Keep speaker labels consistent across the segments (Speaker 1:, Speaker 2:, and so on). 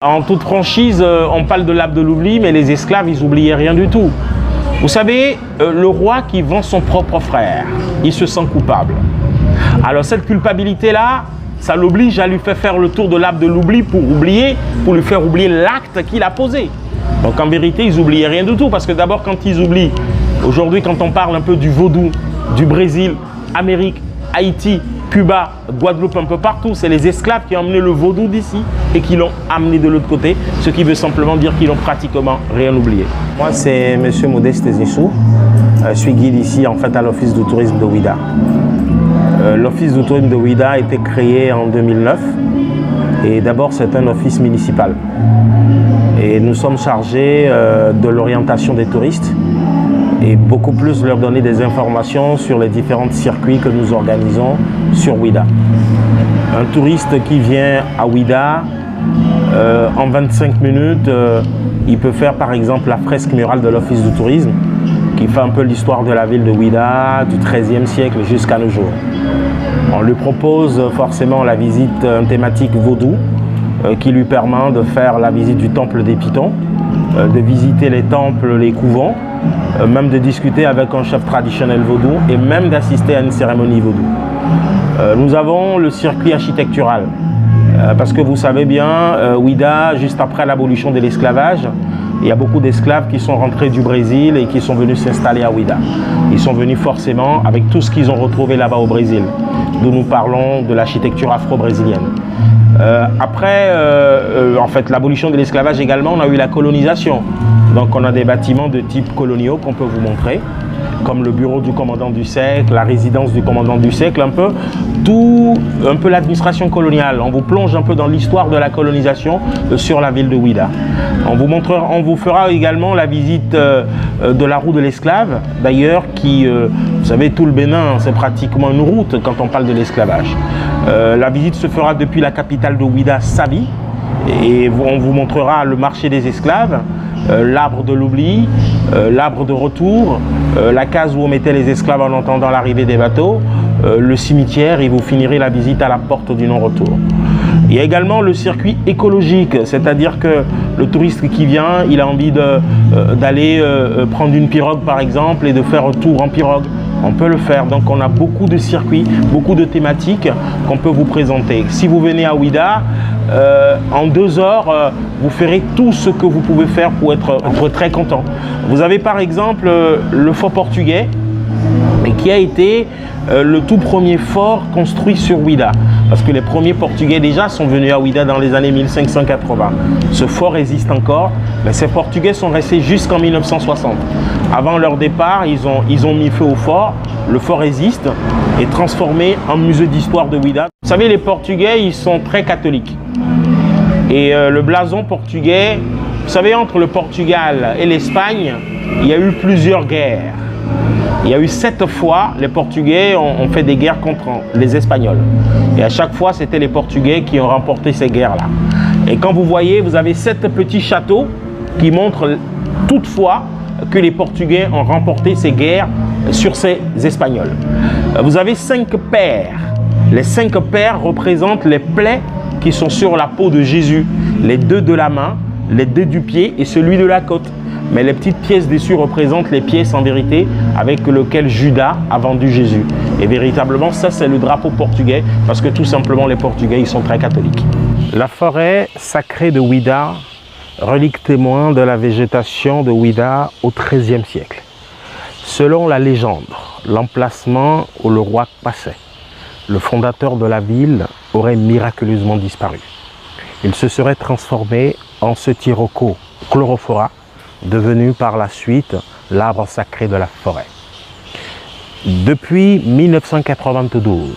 Speaker 1: En toute franchise, on parle de l'arbre de l'oubli, mais les esclaves, ils oubliaient rien du tout. Vous savez, le roi qui vend son propre frère, il se sent coupable. Alors cette culpabilité-là, ça l'oblige à lui faire le tour de l'arbre de l'oubli pour lui faire oublier l'acte qu'il a posé. Donc en vérité, ils oubliaient rien du tout, parce que d'abord quand ils oublient, aujourd'hui quand on parle un peu du vaudou, du Brésil, Amérique, Haïti, Cuba, Guadeloupe, un peu partout, c'est les esclaves qui ont emmené le vaudou d'ici et qui l'ont amené de l'autre côté, ce qui veut simplement dire qu'ils n'ont pratiquement rien oublié. Moi, c'est M. Modeste Zissou. Je suis guide ici en fait à l'Office du tourisme de Ouidah. L'Office du tourisme de Ouidah a été créé en 2009 et d'abord c'est un office municipal. Et nous sommes chargés de l'orientation des touristes et beaucoup plus leur donner des informations sur les différents circuits que nous organisons sur Ouidah. Un touriste qui vient à Ouidah, en 25 minutes, il peut faire par exemple la fresque murale de l'Office du tourisme qui fait un peu l'histoire de la ville de Ouidah du XIIIe siècle jusqu'à nos jours. On lui propose forcément la visite thématique vaudou qui lui permet de faire la visite du temple des Pitons, de visiter les temples, les couvents, même de discuter avec un chef traditionnel vaudou et même d'assister à une cérémonie vaudou. Nous avons le circuit architectural, parce que vous savez bien, Ouidah, juste après l'abolition de l'esclavage, il y a beaucoup d'esclaves qui sont rentrés du Brésil et qui sont venus s'installer à Ouidah. Ils sont venus forcément avec tout ce qu'ils ont retrouvé là-bas au Brésil, d'où nous parlons de l'architecture afro-brésilienne. Après, en fait, l'abolition de l'esclavage également, on a eu la colonisation. Donc on a des bâtiments de type coloniaux qu'on peut vous montrer, comme le bureau du commandant du siècle, la résidence du commandant du siècle, un peu l'administration coloniale. On vous plonge un peu dans l'histoire de la colonisation sur la ville de Ouidah. On vous fera également la visite de la roue de l'esclave, d'ailleurs, qui, vous savez, tout le Bénin, c'est pratiquement une route quand on parle de l'esclavage. La visite se fera depuis la capitale de Ouidah, Sabi, et on vous montrera le marché des esclaves, l'arbre de l'oubli, l'arbre de retour, la case où on mettait les esclaves en attendant l'arrivée des bateaux, le cimetière, et vous finirez la visite à la porte du non-retour. Il y a également le circuit écologique, c'est-à-dire que le touriste qui vient, il a envie d'aller prendre une pirogue par exemple et de faire un tour en pirogue. On peut le faire, donc on a beaucoup de circuits, beaucoup de thématiques qu'on peut vous présenter. Si vous venez à Ouidah, en 2 heures, vous ferez tout ce que vous pouvez faire pour être très content. Vous avez par exemple le fort portugais, qui a été le tout premier fort construit sur Ouidah. Parce que les premiers Portugais déjà sont venus à Ouidah dans les années 1580. Ce fort existe encore, mais ces Portugais sont restés jusqu'en 1960. Avant leur départ, ils ont mis feu au fort. Le fort existe et transformé en musée d'histoire de Ouidah. Vous savez, les Portugais, ils sont très catholiques. Et le blason portugais, vous savez, entre le Portugal et l'Espagne, il y a eu plusieurs guerres. Il y a eu 7 fois, les Portugais ont fait des guerres contre les Espagnols. Et à chaque fois, c'était les Portugais qui ont remporté ces guerres-là. Et quand vous voyez, vous avez 7 petits châteaux qui montrent toutefois que les Portugais ont remporté ces guerres sur ces Espagnols. Vous avez 5 paires. Les 5 paires représentent les plaies qui sont sur la peau de Jésus. Les 2 de la main, les 2 du pied et celui de la côte. Mais les petites pièces dessus représentent les pièces en vérité avec lesquelles Judas a vendu Jésus. Et véritablement, ça c'est le drapeau portugais parce que tout simplement les Portugais, ils sont très catholiques. La forêt sacrée de Ouidah, relique témoin de la végétation de Ouidah au XIIIe siècle. Selon la légende, l'emplacement où le roi passait, le fondateur de la ville aurait miraculeusement disparu. Il se serait transformé en ce Sirocco Chlorophylla, devenu par la suite l'arbre sacré de la forêt. Depuis 1992,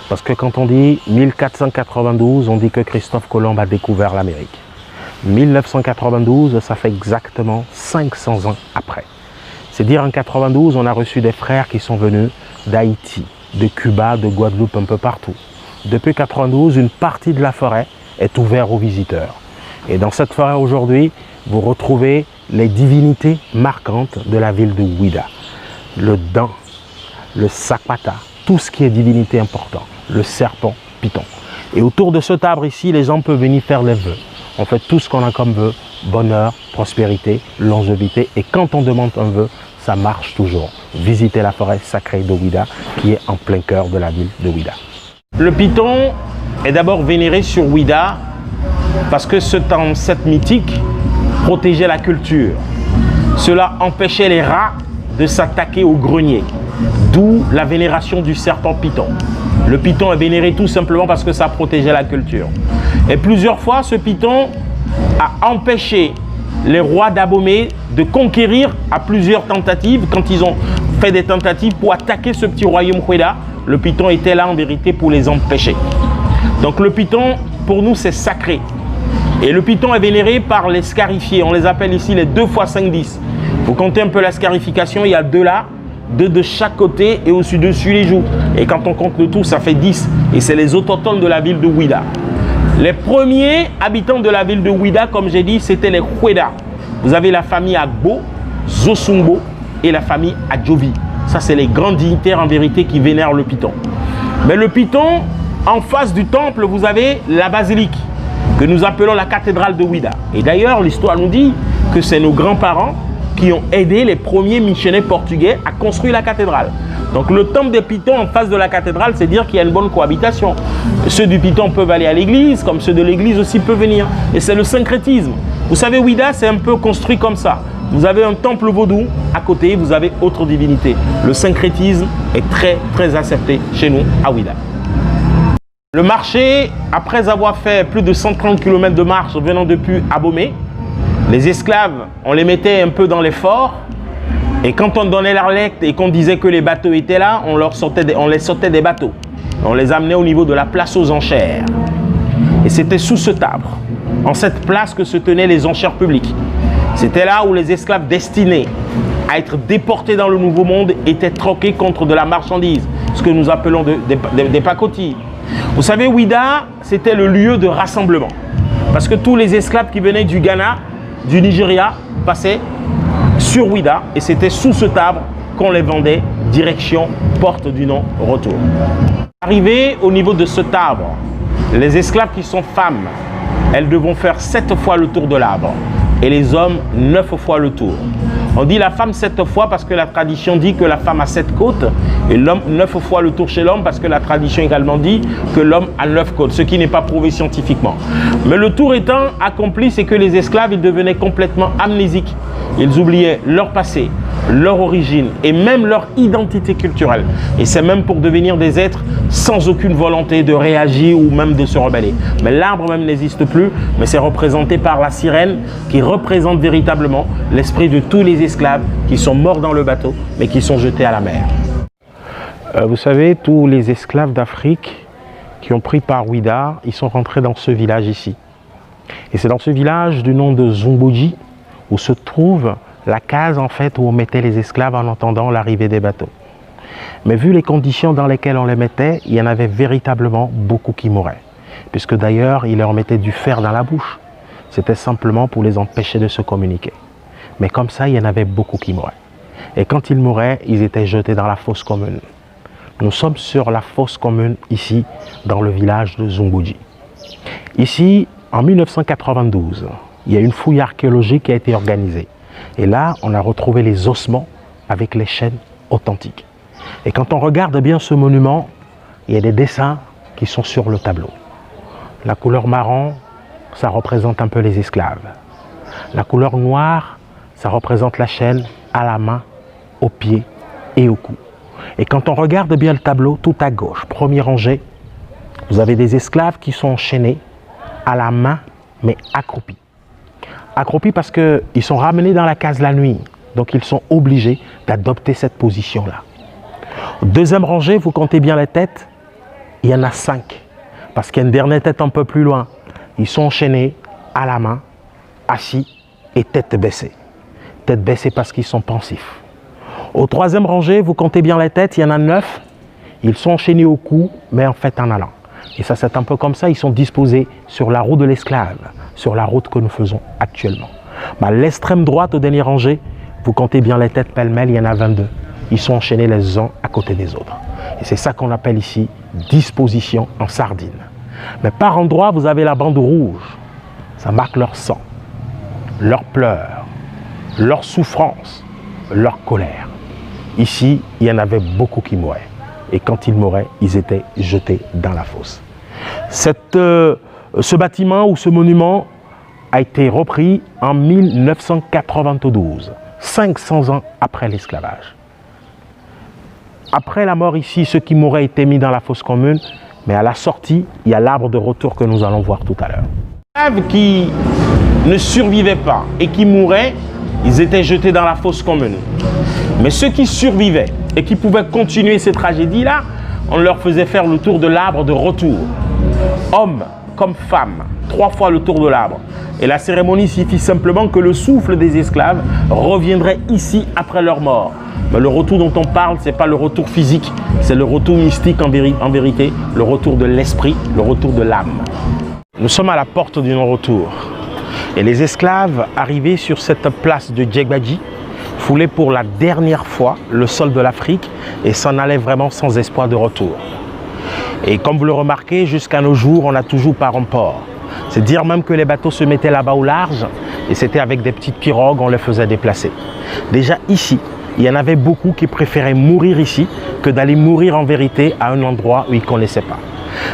Speaker 1: parce que quand on dit 1492, on dit que Christophe Colomb a découvert l'Amérique. 1992, ça fait exactement 500 ans après. C'est dire en 92, on a reçu des frères qui sont venus d'Haïti, de Cuba, de Guadeloupe, un peu partout. Depuis 92, une partie de la forêt est ouverte aux visiteurs. Et dans cette forêt aujourd'hui, vous retrouvez les divinités marquantes de la ville de Ouidah. Le Dan, le Sapata, tout ce qui est divinité important, le serpent, Python. Et autour de cet arbre ici, les gens peuvent venir faire les vœux. on fait tout ce qu'on a comme vœu, bonheur, prospérité, longévité. Et quand on demande un vœu, ça marche toujours. Visitez la forêt sacrée de Ouida, qui est en plein cœur de la ville de Ouida. Le python est d'abord vénéré sur Ouida parce que cet ancêtre mythique protégeait la culture. Cela empêchait les rats de s'attaquer au grenier, d'où la vénération du serpent python. Le python est vénéré tout simplement parce que ça protégeait la culture. Et plusieurs fois, ce python a empêché les rois d'Abomey de conquérir à plusieurs tentatives. Quand ils ont fait des tentatives pour attaquer ce petit royaume Ouida, le python était là en vérité pour les empêcher. Donc le python, pour nous, c'est sacré. Et le python est vénéré par les scarifiés. On les appelle ici les 2 x 5, 10. Vous comptez un peu la scarification, il y a 2 là, 2 de chaque côté et au-dessus les joues. Et quand on compte le tout, ça fait 10. Et c'est les autochtones de la ville de Ouida. Les premiers habitants de la ville de Ouida, comme j'ai dit, c'était les Oueda. Vous avez la famille Agbo, Zosumbo et la famille Adjovi. Ça, c'est les grands dignitaires en vérité qui vénèrent le python. Mais le python, en face du temple, vous avez la basilique, que nous appelons la cathédrale de Ouida. Et d'ailleurs, l'histoire nous dit que c'est nos grands-parents qui ont aidé les premiers missionnaires portugais à construire la cathédrale. Donc le temple des pythons en face de la cathédrale, c'est dire qu'il y a une bonne cohabitation. Ceux du python peuvent aller à l'église, comme ceux de l'église aussi peuvent venir. Et c'est le syncrétisme. Vous savez, Ouida, c'est un peu construit comme ça. Vous avez un temple vaudou, à côté, vous avez autre divinité. Le syncrétisme est très, très accepté chez nous, à Ouida. Le marché, après avoir fait plus de 130 km de marche venant depuis Abomey, les esclaves, on les mettait un peu dans les forts. Et quand on donnait la lettre et qu'on disait que les bateaux étaient là, on les sortait des bateaux. On les amenait au niveau de la place aux enchères. Et c'était sous ce arbre, en cette place, que se tenaient les enchères publiques. C'était là où les esclaves destinés à être déportés dans le Nouveau Monde étaient troqués contre de la marchandise, ce que nous appelons des pacotilles. Vous savez, Ouida, c'était le lieu de rassemblement. Parce que tous les esclaves qui venaient du Ghana, du Nigeria, passaient sur Ouida, et c'était sous ce arbre qu'on les vendait, direction porte du non-retour. Arrivé au niveau de cet arbre, les esclaves qui sont femmes, elles devront faire 7 fois le tour de l'arbre, et les hommes 9 fois le tour. On dit la femme 7 fois parce que la tradition dit que la femme a 7 côtes, et l'homme 9 fois le tour chez l'homme parce que la tradition également dit que l'homme a 9 côtes, ce qui n'est pas prouvé scientifiquement. Mais le tour étant accompli, c'est que les esclaves, ils devenaient complètement amnésiques. Ils oubliaient leur passé, leur origine et même leur identité culturelle. Et c'est même pour devenir des êtres sans aucune volonté de réagir ou même de se rebeller. Mais l'arbre même n'existe plus, mais c'est représenté par la sirène qui représente véritablement l'esprit de tous les esclaves qui sont morts dans le bateau, mais qui sont jetés à la mer. Vous savez, tous les esclaves d'Afrique qui ont pris part Ouida, ils sont rentrés dans ce village ici. Et c'est dans ce village du nom de Zumbuji où se trouve la case en fait où on mettait les esclaves en attendant l'arrivée des bateaux. Mais vu les conditions dans lesquelles on les mettait, il y en avait véritablement beaucoup qui mouraient. Puisque d'ailleurs, ils leur mettaient du fer dans la bouche. C'était simplement pour les empêcher de se communiquer. Mais comme ça, il y en avait beaucoup qui mouraient. Et quand ils mouraient, ils étaient jetés dans la fosse commune. Nous sommes sur la fosse commune ici, dans le village de Zumbuji. Ici, en 1992, il y a une fouille archéologique qui a été organisée. Et là, on a retrouvé les ossements avec les chaînes authentiques. Et quand on regarde bien ce monument, il y a des dessins qui sont sur le tableau. La couleur marron, ça représente un peu les esclaves. La couleur noire, ça représente la chaîne à la main, aux pieds et au cou. Et quand on regarde bien le tableau, tout à gauche, premier rangé, vous avez des esclaves qui sont enchaînés à la main, mais accroupis. Accroupis parce qu'ils sont ramenés dans la case la nuit. Donc ils sont obligés d'adopter cette position-là. Deuxième rangée, vous comptez bien les têtes, il y en a 5. Parce qu'il y a une dernière tête un peu plus loin. Ils sont enchaînés à la main, assis et tête baissée. Tête baissée parce qu'ils sont pensifs. Au troisième rangée, vous comptez bien les têtes, il y en a 9. Ils sont enchaînés au cou, mais en fait en allant. Et ça, c'est un peu comme ça, ils sont disposés sur la route de l'esclave, sur la route que nous faisons actuellement. À l'extrême droite, au dernier rangée, vous comptez bien les têtes pêle-mêle, il y en a 22. Ils sont enchaînés les uns à côté des autres. Et c'est ça qu'on appelle ici disposition en sardine. Mais par endroit, vous avez la bande rouge. ça marque leur sang, leurs pleurs, leur souffrance, leur colère. Ici, il y en avait beaucoup qui mouraient. Et quand ils mouraient, ils étaient jetés dans la fosse. Ce bâtiment ou ce monument a été repris en 1992, 500 ans après l'esclavage. Après la mort ici, ceux qui mouraient étaient mis dans la fosse commune, mais à la sortie, il y a l'arbre de retour que nous allons voir tout à l'heure. Les esclaves qui ne survivaient pas et qui mouraient, ils étaient jetés dans la fosse commune. Mais ceux qui survivaient et qui pouvaient continuer ces tragédies-là, on leur faisait faire le tour de l'arbre de retour. Hommes comme femmes, 3 fois le tour de l'arbre. Et la cérémonie signifie simplement que le souffle des esclaves reviendrait ici après leur mort. Mais le retour dont on parle, ce n'est pas le retour physique, c'est le retour mystique en vérité, le retour de l'esprit, le retour de l'âme. Nous sommes à la porte du non-retour. Et les esclaves arrivés sur cette place de Djegbadji foulaient pour la dernière fois le sol de l'Afrique et s'en allaient vraiment sans espoir de retour. Et comme vous le remarquez, jusqu'à nos jours, on n'a toujours pas remport. C'est dire même que les bateaux se mettaient là-bas au large et c'était avec des petites pirogues, on les faisait déplacer. Déjà ici, il y en avait beaucoup qui préféraient mourir ici que d'aller mourir en vérité à un endroit où ils ne connaissaient pas.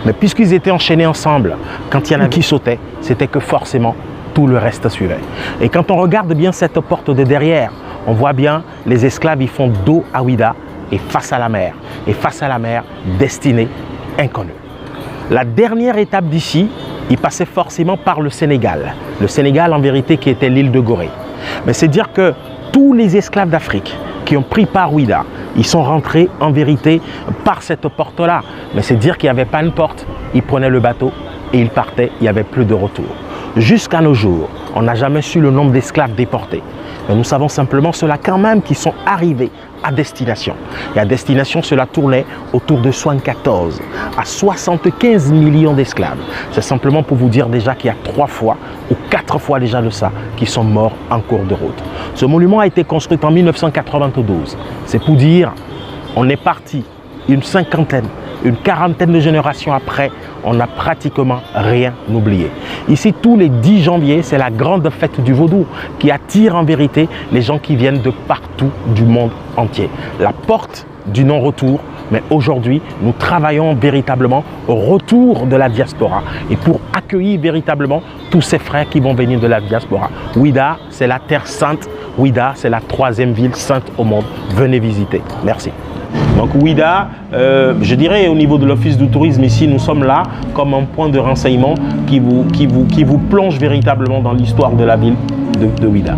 Speaker 1: Mais puisqu'ils étaient enchaînés ensemble, quand il y en avait qui sautaient, c'était que forcément tout le reste suivait. Et quand on regarde bien cette porte de derrière, on voit bien les esclaves, ils font dos à Ouida et face à la mer. Et face à la mer, destinée inconnue. La dernière étape d'ici, il passait forcément par le Sénégal. Le Sénégal, en vérité, qui était l'île de Gorée. Mais c'est dire que tous les esclaves d'Afrique qui ont pris part Ouida, ils sont rentrés en vérité par cette porte-là. Mais c'est dire qu'il n'y avait pas une porte. Ils prenaient le bateau et ils partaient, il n'y avait plus de retour. Jusqu'à nos jours, on n'a jamais su le nombre d'esclaves déportés. Mais nous savons simplement ceux-là quand même qui sont arrivés à destination. Et à destination, cela tournait autour de 74 à 75 millions d'esclaves. C'est simplement pour vous dire déjà qu'il y a 3 fois ou 4 fois déjà de ça qui sont morts en cours de route. Ce monument a été construit en 1992. C'est pour dire, on est parti une cinquantaine, une quarantaine de générations après, on n'a pratiquement rien oublié. Ici, tous les 10 janvier, c'est la grande fête du vaudou qui attire en vérité les gens qui viennent de partout du monde entier. La porte du non-retour, mais aujourd'hui, nous travaillons véritablement au retour de la diaspora et pour accueillir véritablement tous ces frères qui vont venir de la diaspora. Ouida, c'est la terre sainte. Ouida, c'est la 3e ville sainte au monde. Venez visiter. Merci. Donc Ouida, je dirais au niveau de l'Office du tourisme ici, nous sommes là comme un point de renseignement qui vous plonge véritablement dans l'histoire de la ville de Ouida.